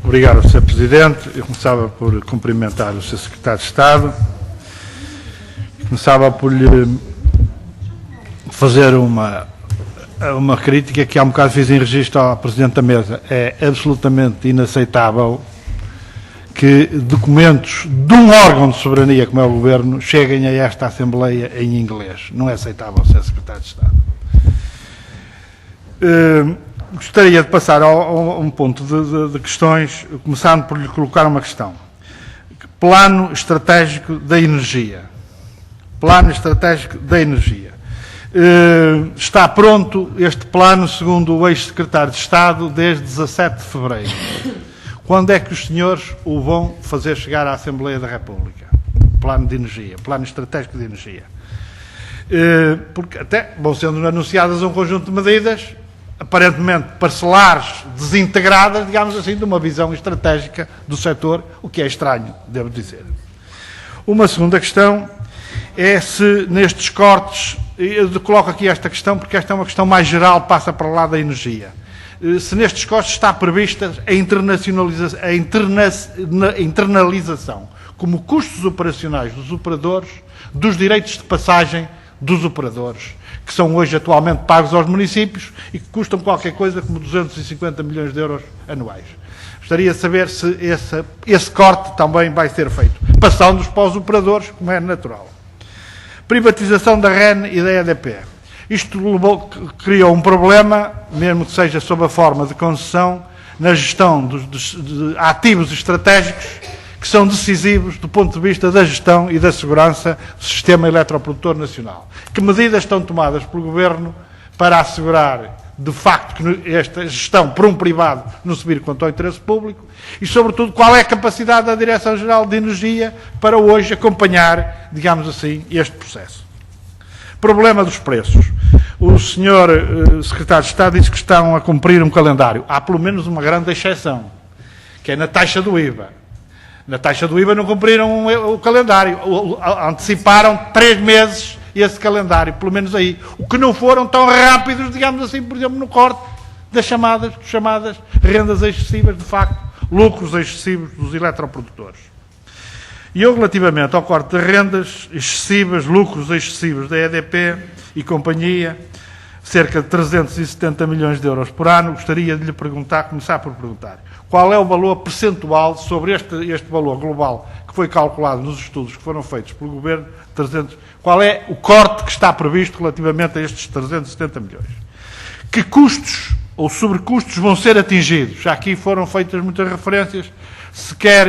Obrigado, Sr. Presidente. Eu começava por cumprimentar o Sr. Secretário de Estado. Começava por lhe fazer uma crítica que há um bocado fiz em registro ao Presidente da Mesa. É absolutamente inaceitável que documentos de um órgão de soberania como é o Governo cheguem a esta Assembleia em inglês. Não é aceitável, Sr. Secretário de Estado. Gostaria de passar a um ponto de questões, começando por lhe colocar uma questão. Plano estratégico da energia. Plano estratégico da energia. Está pronto este plano, segundo o ex-secretário de Estado, desde 17 de fevereiro. Quando é que os senhores o vão fazer chegar à Assembleia da República? Plano de energia, plano estratégico de energia. Porque até vão sendo anunciadas um conjunto de medidas, aparentemente parcelares, desintegradas, digamos assim, de uma visão estratégica do setor, o que é estranho, devo dizer. Uma segunda questão é se nestes cortes, eu coloco aqui esta questão porque esta é uma questão mais geral, passa para lá da energia. Se nestes cortes está prevista a internalização como custos operacionais dos operadores dos direitos de passagem dos operadores, que são hoje atualmente pagos aos municípios e que custam qualquer coisa como 250 milhões de euros anuais. Gostaria de saber se esse corte também vai ser feito, passando-os para os operadores, como é natural. Privatização da REN e da EDP. Isto criou um problema, mesmo que seja sob a forma de concessão, na gestão de ativos estratégicos que são decisivos do ponto de vista da gestão e da segurança do sistema eletroprodutor nacional. Que medidas estão tomadas pelo Governo para assegurar, de facto, que esta gestão por um privado não se vire contra o interesse público e, sobretudo, qual é a capacidade da Direção-Geral de Energia para hoje acompanhar, digamos assim, este processo. Problema dos preços. O Sr. Secretário de Estado disse que estão a cumprir um calendário. Há pelo menos uma grande exceção, que é na taxa do IVA. Na taxa do IVA não cumpriram o calendário, anteciparam 3 meses esse calendário, pelo menos aí. O que não foram tão rápidos, digamos assim, por exemplo, no corte das chamadas rendas excessivas, de facto, lucros excessivos dos eletroprodutores. E eu, relativamente ao corte de rendas excessivas, lucros excessivos da EDP e companhia, cerca de 370 milhões de euros por ano, gostaria de lhe perguntar, começar por perguntar, qual é o valor percentual sobre este valor global que foi calculado nos estudos que foram feitos pelo Governo, qual é o corte que está previsto relativamente a estes 370 milhões? Que custos ou sobrecustos vão ser atingidos? Já aqui foram feitas muitas referências, se quer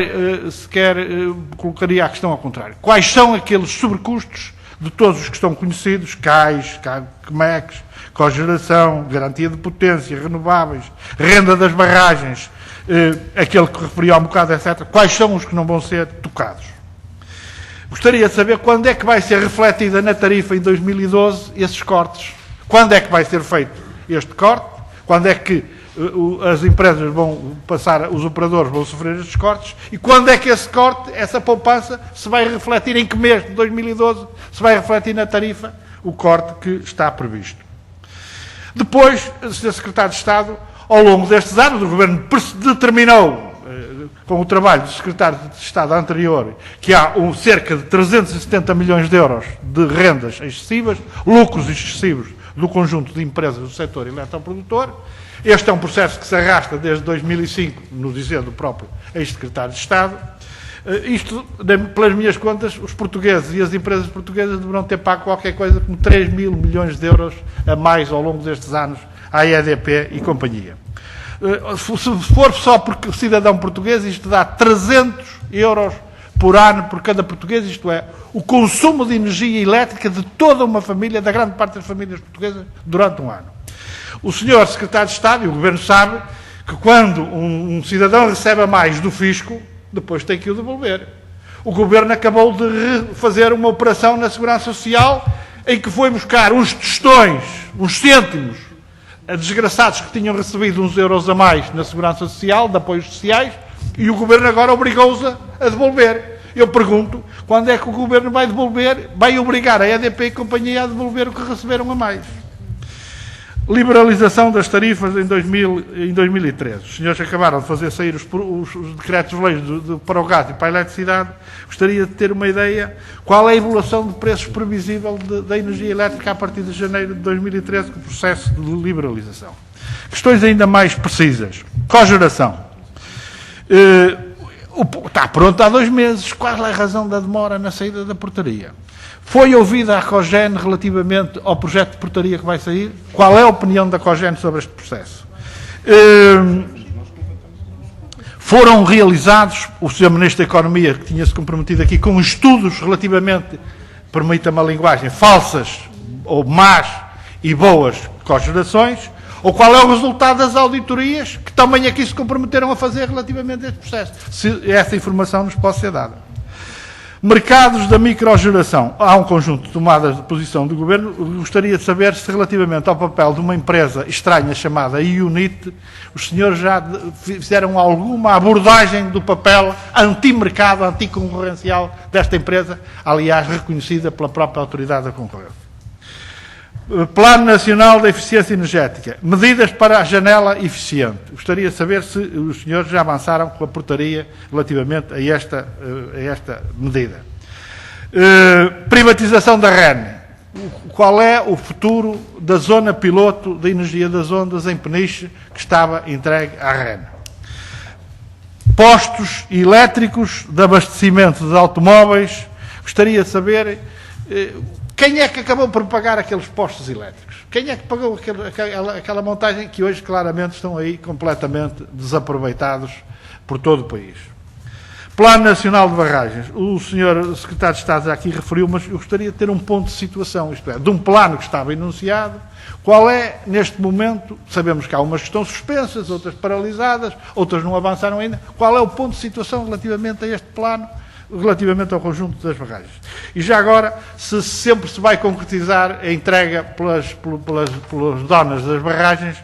colocaria a questão ao contrário. Quais são aqueles sobrecustos de todos os que estão conhecidos, CAIs, CMECs, cogeração, garantia de potência, renováveis, renda das barragens, aquele que referi há um bocado, etc. Quais são os que não vão ser tocados? Gostaria de saber quando é que vai ser refletida na tarifa em 2012 esses cortes. Quando é que vai ser feito este corte? Quando é que as empresas vão passar, os operadores vão sofrer estes cortes? E quando é que esse corte, essa poupança, se vai refletir em que mês de 2012? Se vai refletir na tarifa o corte que está previsto? Depois, Sr. Secretário de Estado, ao longo destes anos, o Governo determinou, com o trabalho do Secretário de Estado anterior, que há cerca de 370 milhões de euros de rendas excessivas, lucros excessivos do conjunto de empresas do setor eletroprodutor. Este é um processo que se arrasta desde 2005, no dizer do próprio ex-secretário de Estado. Isto, pelas minhas contas, os portugueses e as empresas portuguesas deverão ter pago qualquer coisa como 3 mil milhões de euros a mais ao longo destes anos à EDP e companhia. Se for só por cidadão português, isto dá 300 euros por ano por cada português, isto é, o consumo de energia elétrica de toda uma família, da grande parte das famílias portuguesas, durante um ano. O senhor Secretário de Estado e o Governo sabe que quando um cidadão recebe a mais do fisco, depois tem que o devolver. O Governo acabou de fazer uma operação na Segurança Social em que foi buscar uns tostões, uns cêntimos, a desgraçados que tinham recebido uns euros a mais na Segurança Social, de apoios sociais, e o Governo agora obrigou-os a devolver. Eu pergunto, quando é que o Governo vai devolver, vai obrigar a EDP e companhia a devolver o que receberam a mais? Liberalização das tarifas em 2013. Os senhores acabaram de fazer sair os decretos-leis para o gás e para a eletricidade. Gostaria de ter uma ideia qual é a evolução de preços previsível da energia elétrica a partir de janeiro de 2013, com o processo de liberalização. Questões ainda mais precisas. Cogeração. Está pronto há 2 meses. Qual é a razão da demora na saída da portaria? Foi ouvida a COGEN relativamente ao projeto de portaria que vai sair? Qual é a opinião da COGEN sobre este processo? Foram realizados, o Sr. Ministro da Economia, que tinha-se comprometido aqui, com estudos relativamente, permita-me a linguagem, falsas, ou más e boas cogerações, ou qual é o resultado das auditorias que também aqui se comprometeram a fazer relativamente a este processo? Se essa informação nos pode ser dada. Mercados da microgeração. Há um conjunto de tomadas de posição do Governo. Gostaria de saber se, relativamente ao papel de uma empresa estranha chamada UNIT, os senhores já fizeram alguma abordagem do papel anti-mercado, anticoncorrencial desta empresa, aliás, reconhecida pela própria Autoridade da Concorrência. Plano Nacional da Eficiência Energética. Medidas para a janela eficiente. Gostaria de saber se os senhores já avançaram com a portaria relativamente a esta medida. Privatização da REN. Qual é o futuro da zona piloto da energia das ondas em Peniche, que estava entregue à REN? Postos elétricos de abastecimento de automóveis. Gostaria de saber... Quem é que acabou por pagar aqueles postos elétricos? Quem é que pagou aquela montagem que hoje claramente estão aí completamente desaproveitados por todo o país? Plano Nacional de Barragens. O Sr. Secretário de Estado já aqui referiu, mas eu gostaria de ter um ponto de situação, isto é, de um plano que estava enunciado. Qual é, neste momento, sabemos que há umas que estão suspensas, outras paralisadas, outras não avançaram ainda. Qual é o ponto de situação relativamente a este plano? Relativamente ao conjunto das barragens. E já agora, se sempre se vai concretizar a entrega pelas donas das barragens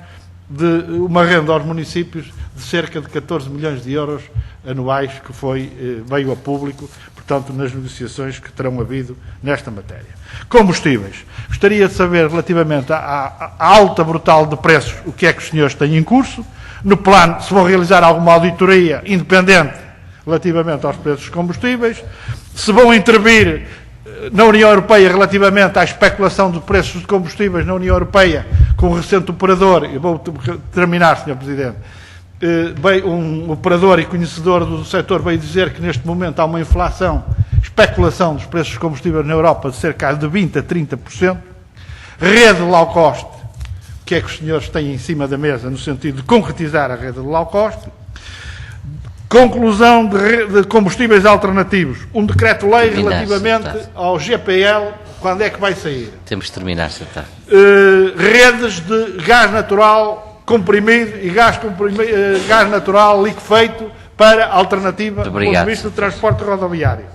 de uma renda aos municípios de cerca de 14 milhões de euros anuais que veio a público, portanto, nas negociações que terão havido nesta matéria. Combustíveis. Gostaria de saber, relativamente à alta brutal de preços, o que é que os senhores têm em curso. No plano, se vão realizar alguma auditoria independente relativamente aos preços dos combustíveis, se vão intervir na União Europeia relativamente à especulação de preços de combustíveis na União Europeia, com o recente operador, e vou terminar, Sr. Presidente, um operador e conhecedor do setor veio dizer que neste momento há uma inflação, especulação dos preços dos combustíveis na Europa de cerca de 20% a 30%, rede low cost, o que é que os senhores têm em cima da mesa no sentido de concretizar a rede de low cost. Conclusão de combustíveis alternativos. Um decreto-lei relativamente ao GPL, quando é que vai sair? Temos de terminar, Sr. Redes de gás natural comprimido e gás natural liquefeito para alternativa do ponto de vista do transporte rodoviário.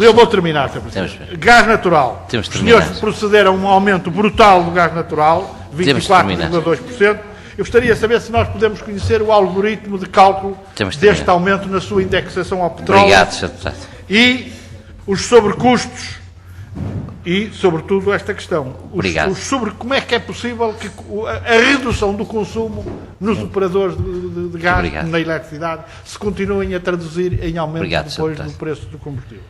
Eu vou terminar, Sr. Presidente. Gás natural. Os senhores procederam a um aumento brutal do gás natural, 24,2%. Eu gostaria de saber se nós podemos conhecer o algoritmo de cálculo deste aumento na sua indexação ao petróleo. Obrigado, Sr. Deputado. E os sobrecustos e, sobretudo, esta questão. Como é que é possível que a redução do consumo nos operadores de gás na eletricidade se continuem a traduzir em aumento depois do preço do combustível?